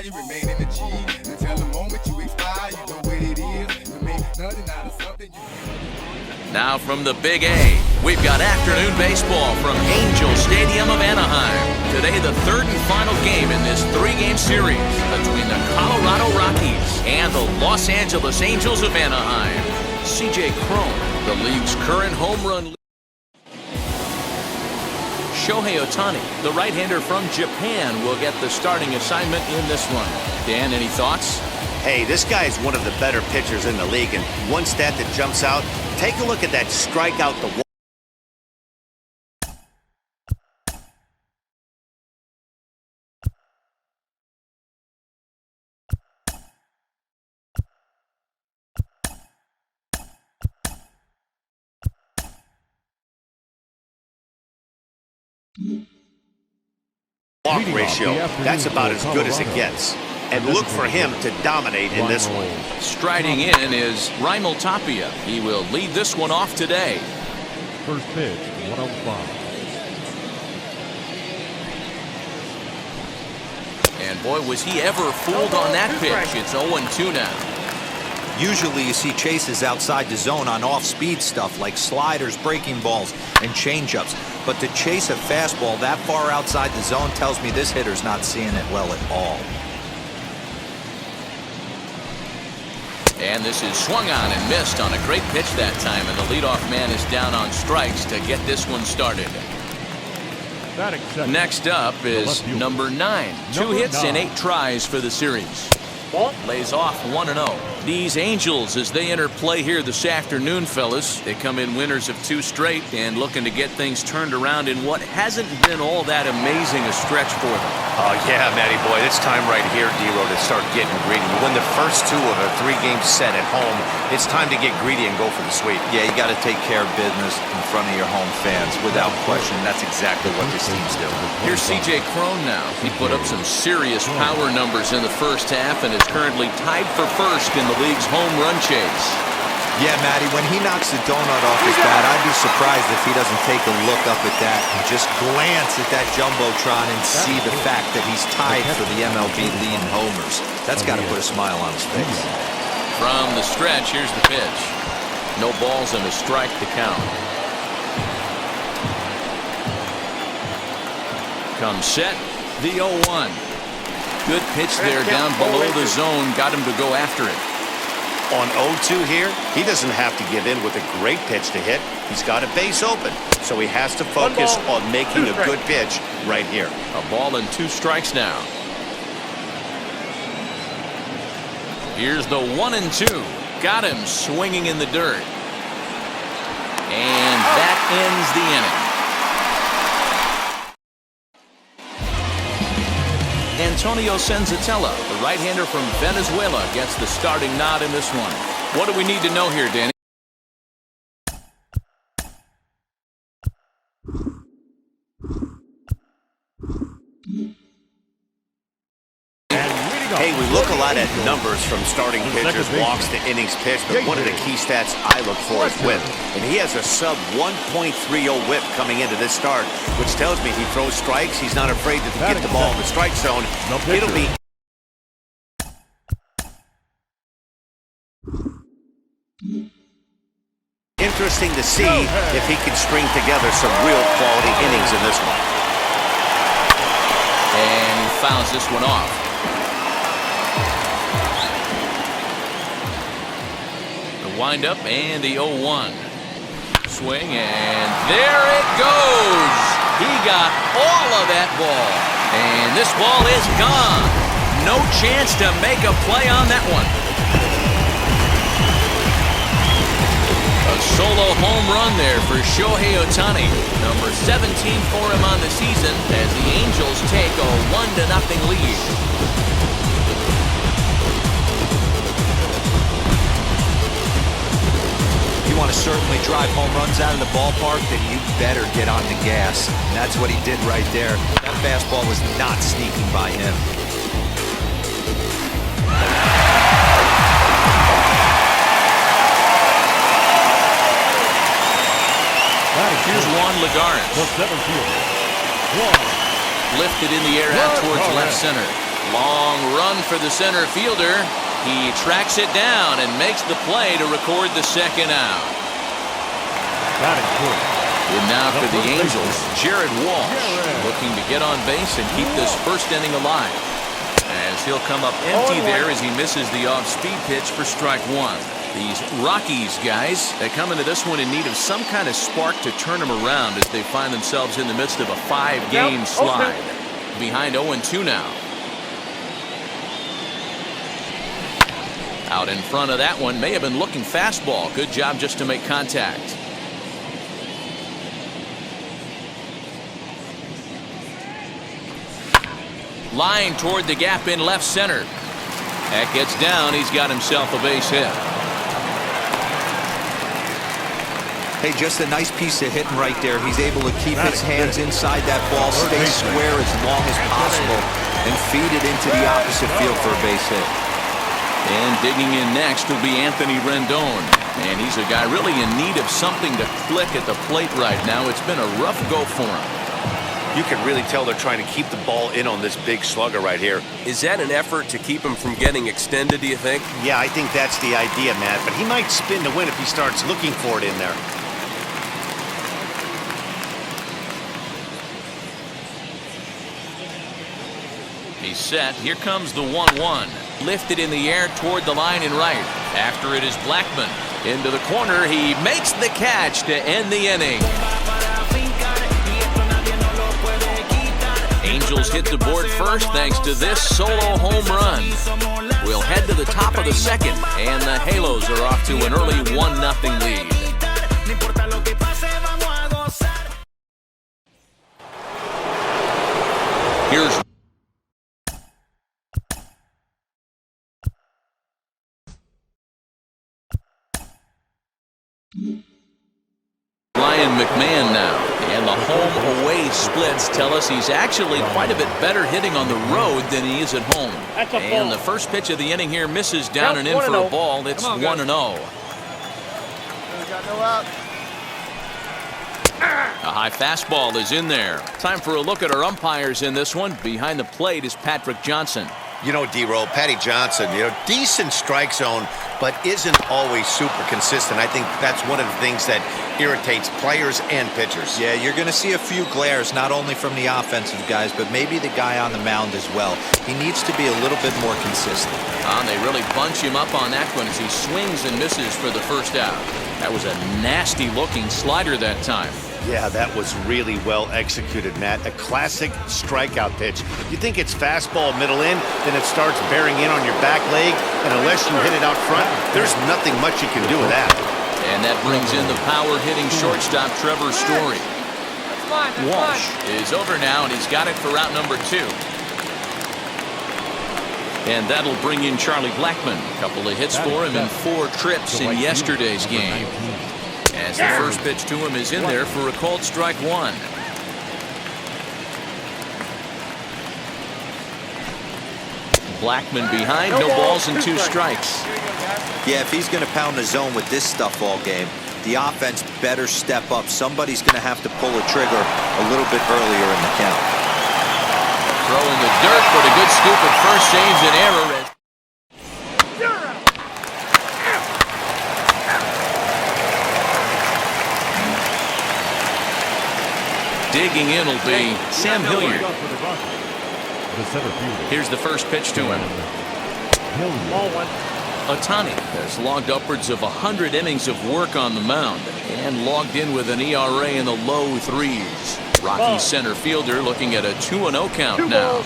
you remain in the G. Until the moment you expire, you know what it is. You make nothing out of something you. Now from the Big A, we've got afternoon baseball from Angel Stadium of Anaheim. Today, the third and final game in this three-game series between the Colorado Rockies and the Los Angeles Angels of Anaheim. C.J. Cron, the league's current home run leader. Shohei Ohtani, the right-hander from Japan, will get the starting assignment in this one. Dan, any thoughts? Hey, this guy is one of the better pitchers in the league, and one stat that jumps out, take a look at that strikeout the walk ratio. That's about as good as it gets. And look for him to dominate in this one. Striding in is Raimel Tapia. He will lead this one off today. First pitch, 105. And boy, was he ever fooled on that pitch. It's 0-2 now. Usually you see chases outside the zone on off-speed stuff like sliders, breaking balls, and changeups. But to chase a fastball that far outside the zone tells me this hitter's not seeing it well at all. And this is swung on and missed on a great pitch that time. And the leadoff man is down on strikes to get this one started. Next up is number 9. 2 hits and 8 tries for the series. Lays off 1-0. These Angels, as they enter play here this afternoon, fellas, they come in winners of 2 straight and looking to get things turned around in what hasn't been all that amazing a stretch for them. Oh, yeah, Matty boy, it's time right here, D-Ro, to start getting greedy. You win the first 2 of a 3-game set at home. It's time to get greedy and go for the sweep. Yeah, you got to take care of business in front of your home fans. Without question, that's exactly what this team's doing. Here's C.J. Cron now. He put up some serious power numbers in the first half and is currently tied for first in the league's home run chase. Yeah, Matty, when he knocks the donut off his bat, I'd be surprised if he doesn't take a look up at that and just glance at that jumbotron and see the fact that he's tied for the MLB lead in homers. That's got to put a smile on his face. From the stretch, here's the pitch. No balls and a strike to count. Comes set, the 0-1. Good pitch there down below the zone. Got him to go after it. On 0-2 here, he doesn't have to give in with a great pitch to hit. He's got a base open, so he has to focus on making a good pitch right here. A ball and 2 strikes now. Here's the 1-2. Got him swinging in the dirt. And that ends the inning. Antonio Senzatella, the right-hander from Venezuela, gets the starting nod in this one. What do we need to know here, Danny? Hey, we look a lot at numbers from starting pitchers, walks to innings pitched, but one of the key stats I look for is whip. And he has a sub 1.30 whip coming into this start, which tells me he throws strikes. He's not afraid to get the ball in the strike zone. It'll be interesting to see if he can string together some real quality innings in this one. And he fouls this one off. Wind up and the 0-1. Swing and there it goes. He got all of that ball. And this ball is gone. No chance to make a play on that one. A solo home run there for Shohei Ohtani. Number 17 for him on the season as the Angels take a 1-0 lead. You want to certainly drive home runs out of the ballpark, then you better get on the gas. And that's what he did right there. That fastball was not sneaking by him. Here's Juan Lagares. Lifted in the air out towards left center. Long run for the center fielder. He tracks it down and makes the play to record the second out. Got it good. And now for the Angels, Jared Walsh looking to get on base and keep this first inning alive. As he'll come up empty there as he misses the off-speed pitch for strike one. These Rockies guys, they come into this one in need of some kind of spark to turn them around as they find themselves in the midst of a 5-game slide. Behind 0-2 now. Out in front of that one, may have been looking fastball. Good job just to make contact. Line toward the gap in left center. That gets down. He's got himself a base hit. Hey, just a nice piece of hitting right there. He's able to keep his hands inside that ball, stay square as long as possible, and feed it into the opposite field for a base hit. And digging in next will be Anthony Rendon. And he's a guy really in need of something to click at the plate right now. It's been a rough go for him. You can really tell they're trying to keep the ball in on this big slugger right here. Is that an effort to keep him from getting extended, do you think? Yeah, I think that's the idea, Matt. But he might spin to win if he starts looking for it in there. He's set. Here comes the 1-1. Lifted in the air toward the line and right. After it is Blackmon. Into the corner. He makes the catch to end the inning. Angels hit the board first thanks to this solo home run. We'll head to the top of the second, and the Halos are off to an early 1-0 lead. Here's Ryan McMahon now. And the home-away splits tell us he's actually quite a bit better hitting on the road than he is at home. And the first pitch of the inning here misses down and in for a ball. It's 1-0. A high fastball is in there. Time for a look at our umpires in this one. Behind the plate is Patrick Johnson. You know, D-Roll, Patty Johnson, decent strike zone, but isn't always super consistent. I think that's one of the things that irritates players and pitchers. Yeah, you're going to see a few glares, not only from the offensive guys, but maybe the guy on the mound as well. He needs to be a little bit more consistent. They really bunch him up on that one as he swings and misses for the first out. That was a nasty-looking slider that time. Yeah, that was really well executed, Matt. A classic strikeout pitch. You think it's fastball middle in, then it starts bearing in on your back leg, and unless you hit it out front, there's nothing much you can do with that. And that brings in the power-hitting shortstop, Trevor Story. Walsh is over now, and he's got it for route number 2. And that'll bring in Charlie Blackmon. A couple of hits for him in 4 trips in yesterday's game. As the first pitch to him is in there for a called strike 1. Blackmon behind, no balls and 2 strikes. Yeah, if he's going to pound the zone with this stuff all game, the offense better step up. Somebody's going to have to pull a trigger a little bit earlier in the count. Throw in the dirt, but a good scoop at first saves an error. Digging in will be Sam Hilliard. Here's the first pitch to him. Ohtani has logged upwards of 100 innings of work on the mound and logged in with an ERA in the low 3s. Rocky center fielder looking at a 2-0 count now.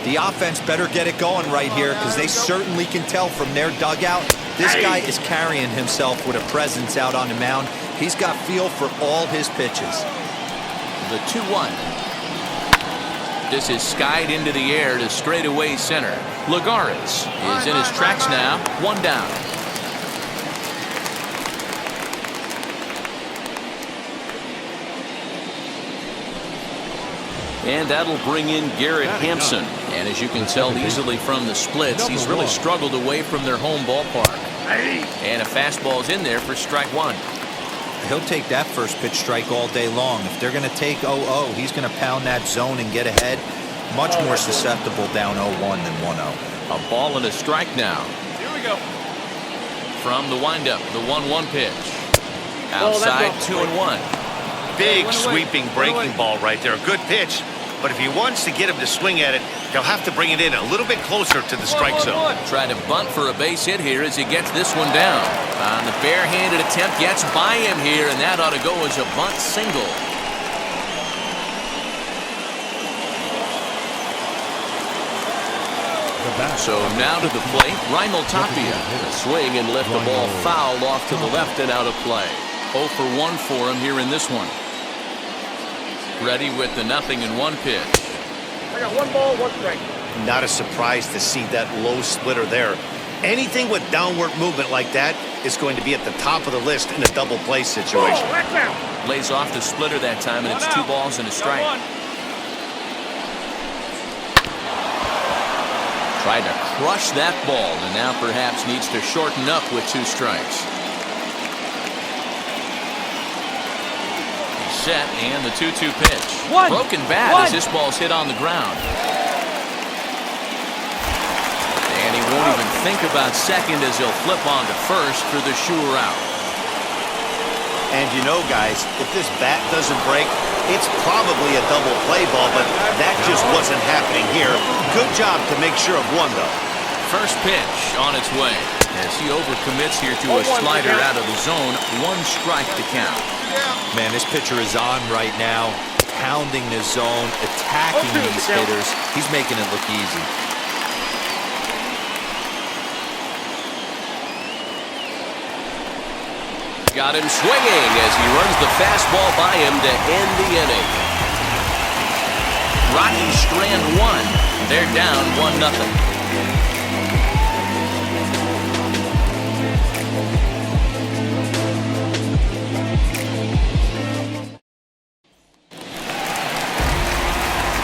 The offense better get it going right here because they certainly can tell from their dugout. This guy is carrying himself with a presence out on the mound. He's got feel for all his pitches. The 2-1. This is skied into the air to straightaway center. Lagares is in his tracks now. 1 down. And that'll bring in Garrett Hampson. And as you can tell easily from the splits, he's really struggled away from their home ballpark. And a fastball's in there for strike 1. He'll take that first pitch strike all day long. If they're going to take 0-0, he's going to pound that zone and get ahead. Much more susceptible down 0-1 than 1-0. A ball and a strike now. Here we go. From the windup, the 1-1 pitch. Outside, 2-1. Big sweeping breaking ball right there. Good pitch. But if he wants to get him to swing at it, he'll have to bring it in a little bit closer to the strike zone. Try to bunt for a base hit here as he gets this one down. On the barehanded attempt, gets by him here, and that ought to go as a bunt single. So now to the plate, Raimel Tapia. A swing and lift the ball foul off to the left and out of play. 0 for 1 for him here in this one. Ready with the 0-1 pitch. I got 1 ball, 1 strike. Not a surprise to see that low splitter there. Anything with downward movement like that is going to be at the top of the list in a double play situation. Lays off the splitter that time, and it's 2 balls and a strike. Tried to crush that ball, and now perhaps needs to shorten up with 2 strikes. He's set, and the 2-2 pitch. Broken bat as this ball's hit on the ground. And he won't even think about second as he'll flip on to first for the sure out. And you know, guys, if this bat doesn't break, it's probably a double play ball, but that just wasn't happening here. Good job to make sure of 1, though. First pitch on its way as he overcommits here to a slider out of the zone. 1 strike to count. Man, this pitcher is on right now, pounding the zone, attacking these hitters. He's making it look easy. Got him swinging as he runs the fastball by him to end the inning. Rocky strand 1. They're down 1-0.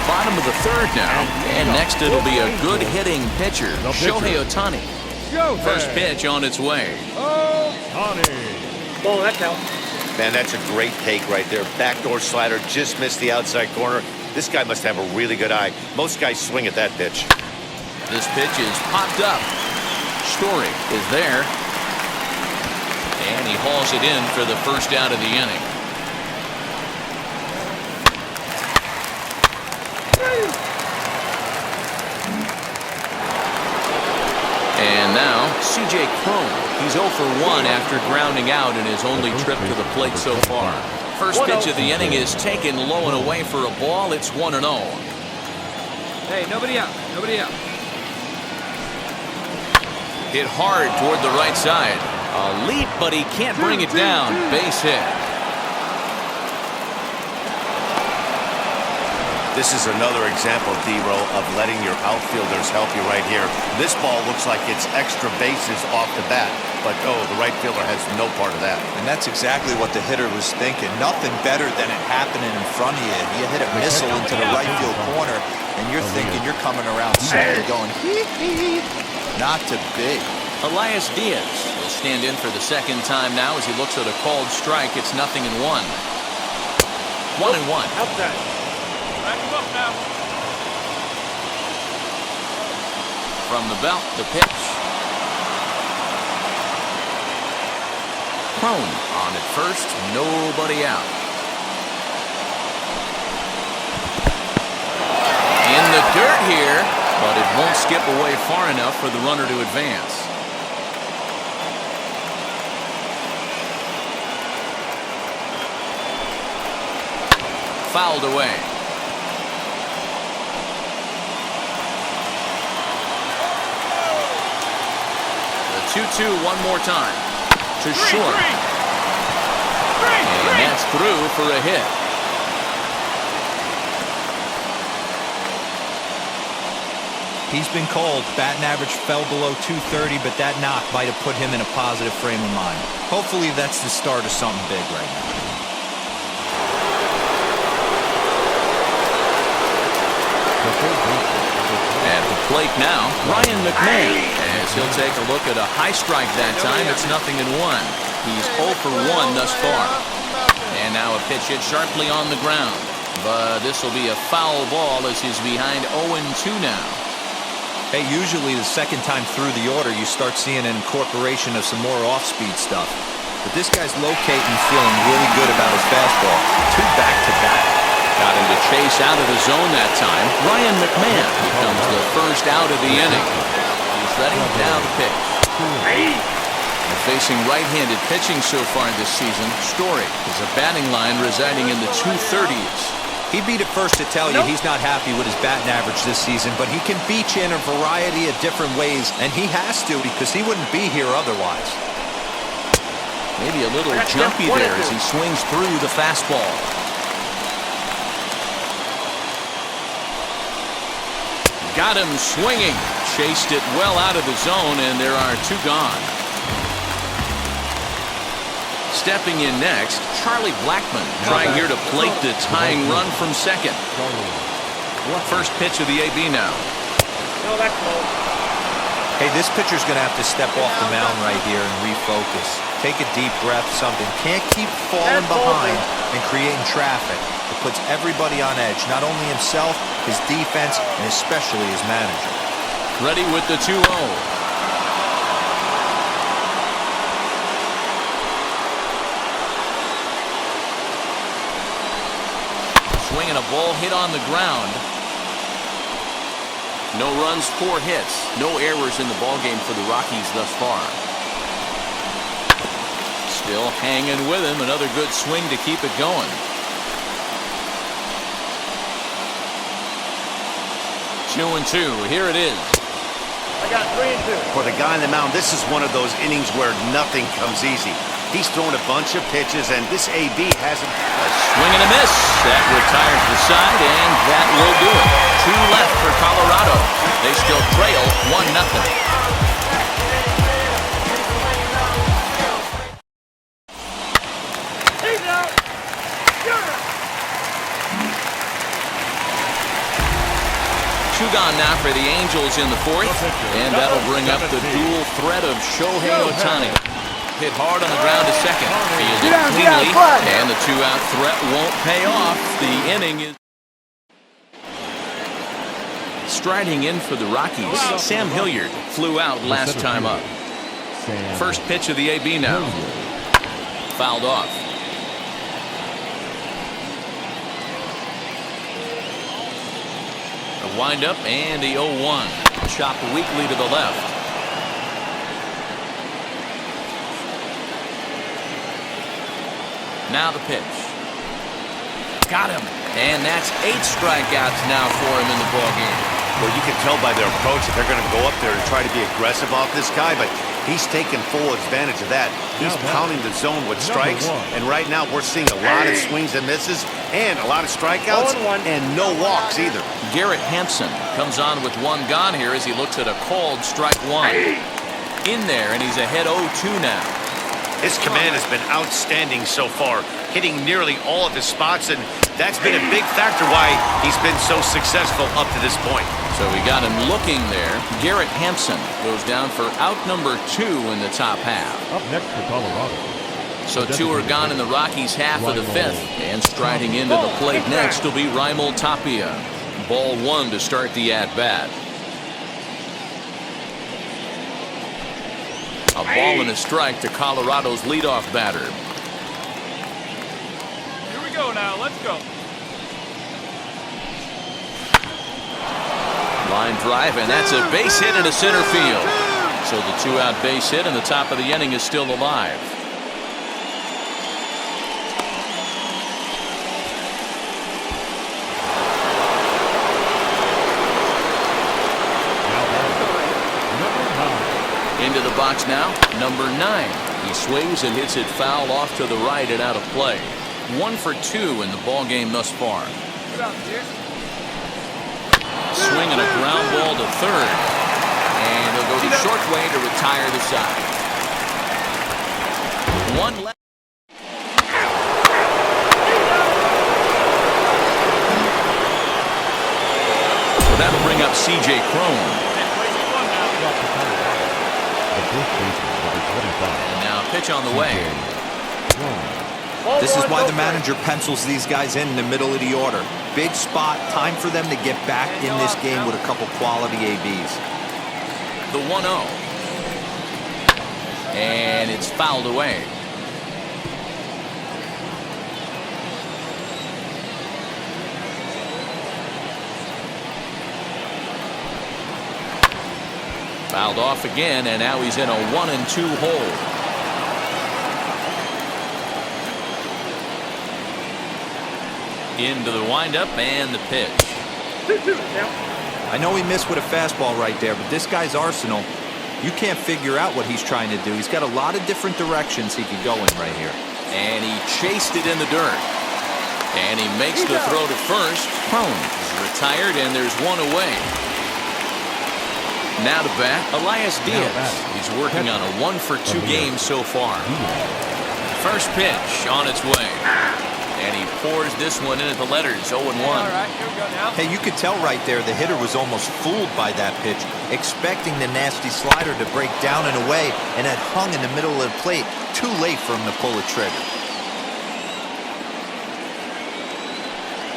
Bottom of the 3rd now, and next it'll be a good hitting pitcher, Shohei Ohtani. First pitch on its way. Ball, that's out. Man, that's a great take right there. Backdoor slider, just missed the outside corner. This guy must have a really good eye. Most guys swing at that pitch. This pitch is popped up. Story is there. And he hauls it in for the first out of the inning. And now, C.J. Cron. He's 0 for 1 after grounding out in his only trip to the plate so far. First pitch of the inning is taken low and away for a ball. It's 1-0. Hey, nobody out. Nobody out. Hit hard toward the right side. A leap, but he can't bring it down. Base hit. This is another example, D-Row, of letting your outfielders help you right here. This ball looks like it's extra bases off the bat, but the right fielder has no part of that. And that's exactly what the hitter was thinking. Nothing better than it happening in front of you. You hit a missile into the right field corner, and you're thinking you're coming around second going, hee. Not to be. Elias Diaz will stand in for the second time now as he looks at a called strike. It's 0-1. 1-1. Outside. Back him up now. From the belt, the pitch. Cron on at first, nobody out. In the dirt here, but it won't skip away far enough for the runner to advance. Fouled away. The 2-2 one more time. To short. And that's through for a hit. He's been called. Batting average fell below 230, but that knock might have put him in a positive frame of mind. Hopefully that's the start of something big right now. At the plate now, Ryan McMahon, as he'll take a look at a high strike that time. It's 0-1. He's 0 for 1 thus far. And now a pitch hit sharply on the ground. But this will be a foul ball as he's behind 0-2 now. Hey, usually the second time through the order, you start seeing an incorporation of some more off-speed stuff. But this guy's locating, feeling really good about his fastball. 2 back-to-back. Got him to chase out of the zone that time. Ryan McMahon becomes the first out of the inning. He's ready now to pitch. And facing right-handed pitching so far this season, Story is a batting line residing in the 230s. He'd be the first to tell you he's not happy with his batting average this season, but he can beat you in a variety of different ways, and he has to because he wouldn't be here otherwise. Maybe a little jumpy there as he swings through the fastball. Got him swinging. Chased it well out of the zone, and there are 2 gone. Stepping in next, Charlie Blackmon trying here to plate the tying run from second. First pitch of the AB now. No, that's low. Hey, this pitcher's going to have to step off the mound right here and refocus. Take a deep breath, something. Can't keep falling behind and creating traffic. It puts everybody on edge, not only himself, his defense, and especially his manager. Ready with the 2-0. Swinging a ball hit on the ground. No runs, 4 hits. No errors in the ballgame for the Rockies thus far. Still hanging with him. Another good swing to keep it going. 2-2. Here it is. I got 3-2. For the guy on the mound, this is one of those innings where nothing comes easy. He's thrown a bunch of pitches, and this AB hasn't. A swing and a miss. That retires the side, and that will do it. 2 left for Colorado. They still trail 1-0. Two gone now for the Angels in the 4th, and that'll bring up the dual threat of Shohei Ohtani. Hit hard on the ground to second. Fielded cleanly, and the 2-out threat won't pay off. The inning is striding in for the Rockies. Sam Hilliard flew out last time up. First pitch of the AB now. Fouled off. A windup and the 0-1. Chopped weakly to the left. Now the pitch. Got him. And that's 8 strikeouts now for him in the ballgame. Well, you can tell by their approach that they're going to go up there and try to be aggressive off this guy, but he's taking full advantage of that. He's pounding the zone with strikes, and right now we're seeing a lot of swings and misses and a lot of strikeouts and no walks either. Garrett Hampson comes on with 1 gone here as he looks at a called strike 1. In there, and he's ahead 0-2 now. His command has been outstanding so far, hitting nearly all of his spots, and that's been a big factor why he's been so successful up to this point. So we got him looking there. Garrett Hampson goes down for out number 2 in the top half. Up next for Colorado. So 2 are gone in the Rockies' half of the 5th, and striding into the plate next will be Raimel Tapia. Ball 1 to start the at-bat. A ball and a strike to Colorado's leadoff batter. Here we go now. Let's go. Line drive, and that's a base hit into center field. So the 2-out base hit, and the top of the inning is still alive. Into the box now, number 9. He swings and hits it foul off to the right and out of play. 1 for 2 in the ball game thus far. Swinging a ground ball to third, and he'll go the short way to retire the side. 1 left. So that'll bring up C.J. Cron. And now pitch on the way. This is why the manager pencils these guys in the middle of the order. Big spot, time for them to get back in this game with a couple quality ABs. The 1-0. And it's fouled away. Fouled off again, and now he's in a 1-2 hole. Into the windup and the pitch. 2-2 now. I know he missed with a fastball right there, but this guy's arsenal, you can't figure out what he's trying to do. He's got a lot of different directions he could go in right here. And he chased it in the dirt. And he makes the throw to first. Home is retired, and there's one away. Now to bat, Elias Diaz. He's working on a 1-for-2 game so far. First pitch on its way. And he pours this one in at the letters, 0-1. All right, here we go now. Hey, you could tell right there the hitter was almost fooled by that pitch, expecting the nasty slider to break down and away, and had hung in the middle of the plate. Too late for him to pull a trigger.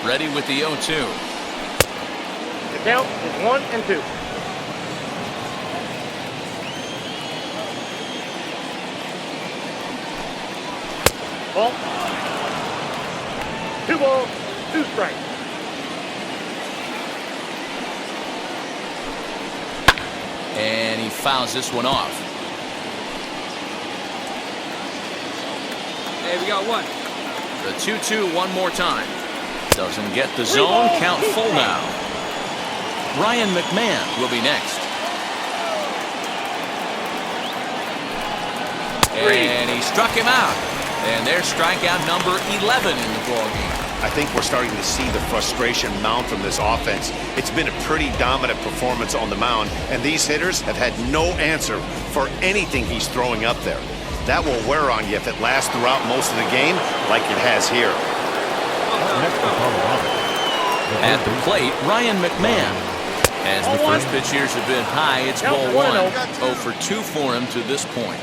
Ready with the 0-2. The count is 1-2. Ball. 2 balls, 2 strikes. And he fouls this one off. Hey, we got one. The 2-2 one more time. Doesn't get the zone. Count full now. Ryan McMahon will be next. And he struck him out. And there's strikeout number 11 in the ballgame. I think we're starting to see the frustration mount from this offense. It's been a pretty dominant performance on the mound, and these hitters have had no answer for anything he's throwing up there. That will wear on you if it lasts throughout most of the game like it has here. At the plate, Ryan McMahon. As the first pitch years have been high, it's ball 1. 0 for 2 for him to this point.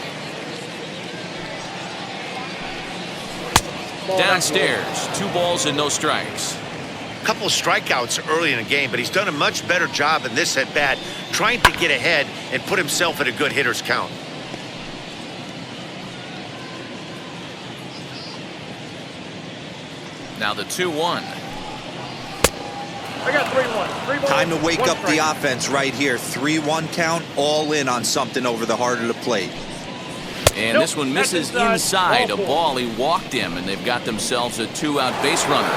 Downstairs, 2 balls and no strikes. A couple of strikeouts early in the game, but he's done a much better job in this at-bat trying to get ahead and put himself at a good hitter's count. Now the 2-1. I got 3-1. 3 balls, Time to wake 1 up strike. the offense right here. 3-1 count, all in on something over the heart of the plate. And Nope, this one that's misses inside. inside Ball a 4. ball. He walked him, and they've got themselves a 2-out base runner.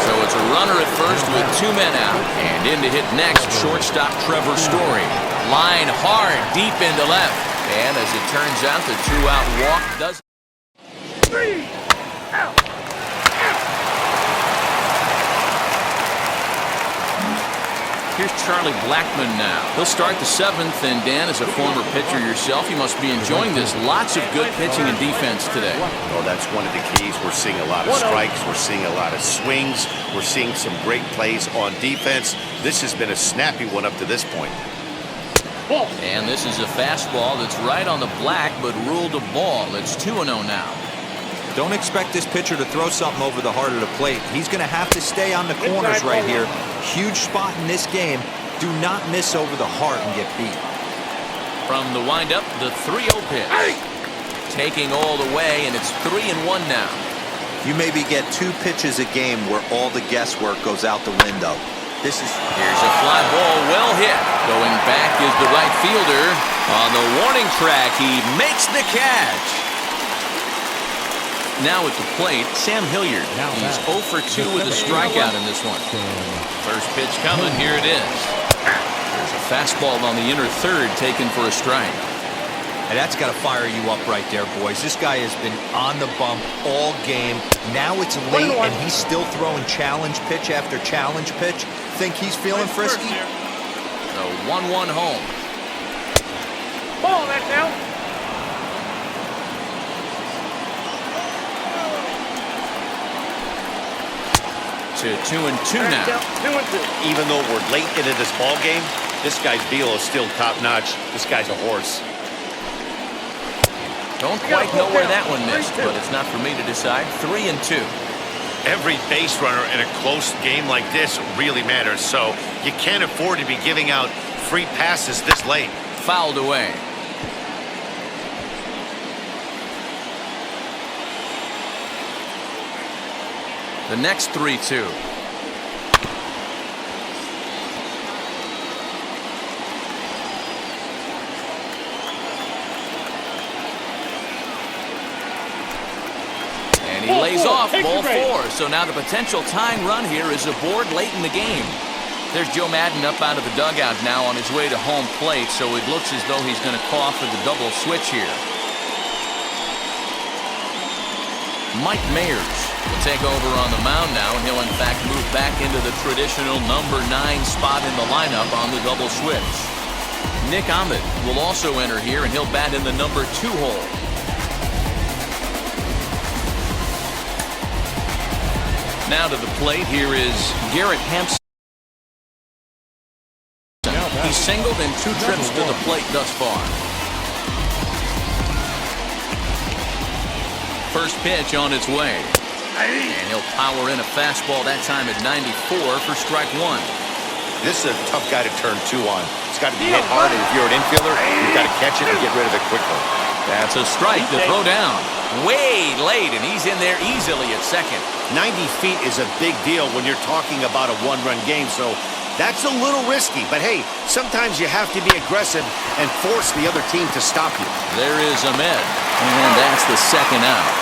So it's a runner at first with 2 men out. And in to hit next, shortstop Trevor Story. Line hard, deep into left. And as it turns out, the 2-out walk does. 3 out. Here's Charlie Blackmon now. He'll start the 7th, and Dan, as a former pitcher yourself, you must be enjoying this. Lots of good pitching and defense today. Oh, that's one of the keys. We're seeing a lot of strikes. We're seeing a lot of swings. We're seeing some great plays on defense. This has been a snappy one up to this point. Ball. And this is a fastball that's right on the black, but ruled a ball. It's 2-0 now. Don't expect this pitcher to throw something over the heart of the plate. He's going to have to stay on the corners right here. Huge spot in this game. Do not miss over the heart and get beat. From the windup, the 3-0 pitch. Taking all the way, and it's 3-1 now. You maybe get 2 pitches a game where all the guesswork goes out the window. Here's a fly ball, well hit. Going back is the right fielder. On the warning track, he makes the catch. Now at the plate, Sam Hilliard. He's 0 for 2 with a strikeout in this one. First pitch coming, here it is. There's a fastball on the inner third taken for a strike. And that's got to fire you up right there, boys. This guy has been on the bump all game. Now it's late, and he's still throwing challenge pitch after challenge pitch. Think he's feeling frisky? The 1-1 home. Ball, that's out. To 2-2 now. 2-2. Even though we're late into this ball game, this guy's deal is still top-notch. This guy's a horse. Don't quite know where that one missed, but it's not for me to decide. 3-2. Every base runner in a close game like this really matters, so you can't afford to be giving out free passes this late. Fouled away. The next 3-2. And he lays off ball 4. So now the potential tying run here is aboard late in the game. There's Joe Madden up out of the dugout now on his way to home plate, so it looks as though he's going to call for the double switch here. Mike Mayers will take over on the mound now, and he'll in fact move back into the traditional number 9 spot in the lineup on the double switch. Nick Ahmed will also enter here, and he'll bat in the number 2 hole. Now to the plate, here is Garrett Hampson. He's singled in 2 trips to the plate thus far. First pitch on its way. And he'll power in a fastball that time at 94 for strike 1. This is a tough guy to turn 2 on. It's got to be hit hard, and if you're an infielder, you've got to catch it and get rid of it quickly. That's a strike to throw down. Way late, and he's in there easily at second. 90 feet is a big deal when you're talking about a 1-run game, so that's a little risky. But hey, sometimes you have to be aggressive and force the other team to stop you. There is Ahmed, and that's the second out.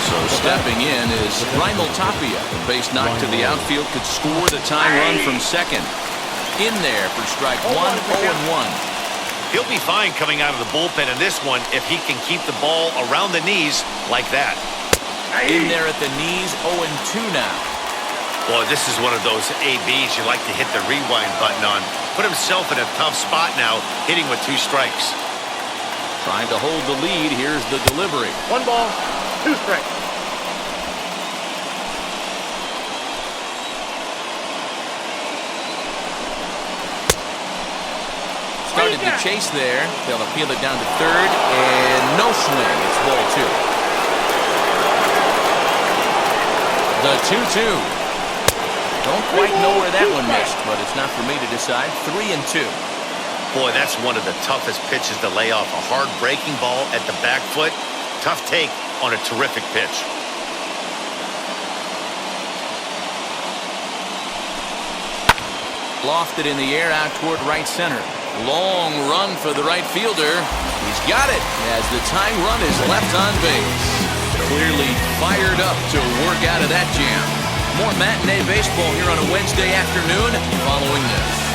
So stepping in is Raimel Tapia. The base knock to the outfield could score the tying run from second. In there for strike 1, 0-1. He'll be fine coming out of the bullpen in this one if he can keep the ball around the knees like that. In there at the knees, 0-2 now. Boy, this is one of those ABs you like to hit the rewind button on. Put himself in a tough spot now, hitting with 2 strikes. Trying to hold the lead. Here's the delivery. 1 ball, 2 strikes. Started to chase there. They'll appeal it down to third, and no swing. It's ball 2. The 2-2. Don't quite know where that one missed, but it's not for me to decide. 3-2. Boy, that's one of the toughest pitches to lay off. A hard breaking ball at the back foot. Tough take on a terrific pitch. Lofted in the air out toward right center. Long run for the right fielder. He's got it as the tying run is left on base. Clearly fired up to work out of that jam. More matinee baseball here on a Wednesday afternoon following this.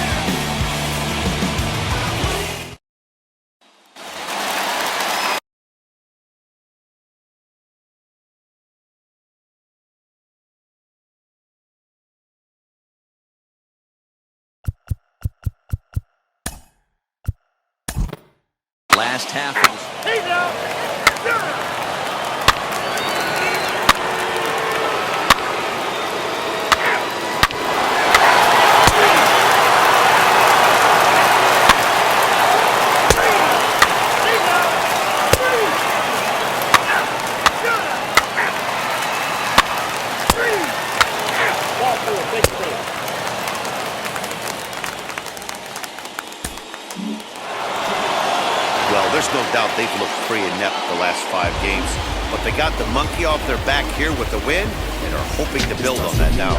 Last half of Well, there's no doubt they've looked pretty inept the last 5 games, but they got the monkey off their back here with the win and are hoping to build on that now.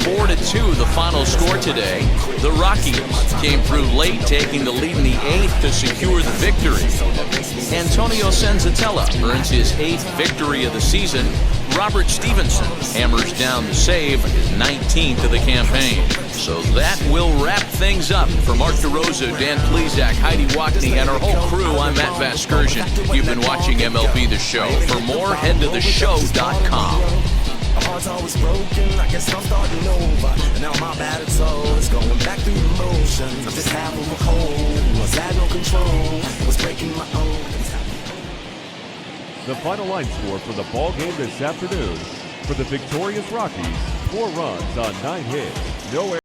4-2 the final score today. The Rockies came through late, taking the lead in the 8th to secure the victory. Antonio Senzatella earns his 8th victory of the season. Robert Stevenson hammers down the save, his 19th of the campaign. So that will wrap things up. For Mark DeRosa, Dan Plesac, Heidi Watney, and our whole crew, I'm Matt Vasgersian. You've been watching MLB The Show. For more, head to theshow.com. My heart's always broken, I guess I'm starting over. And now my battered soul is going back through the motions. I'm just half of a whole, was had no control, was breaking my own. The final line score for the ball game this afternoon: for the victorious Rockies, 4 runs on 9 hits, no errors.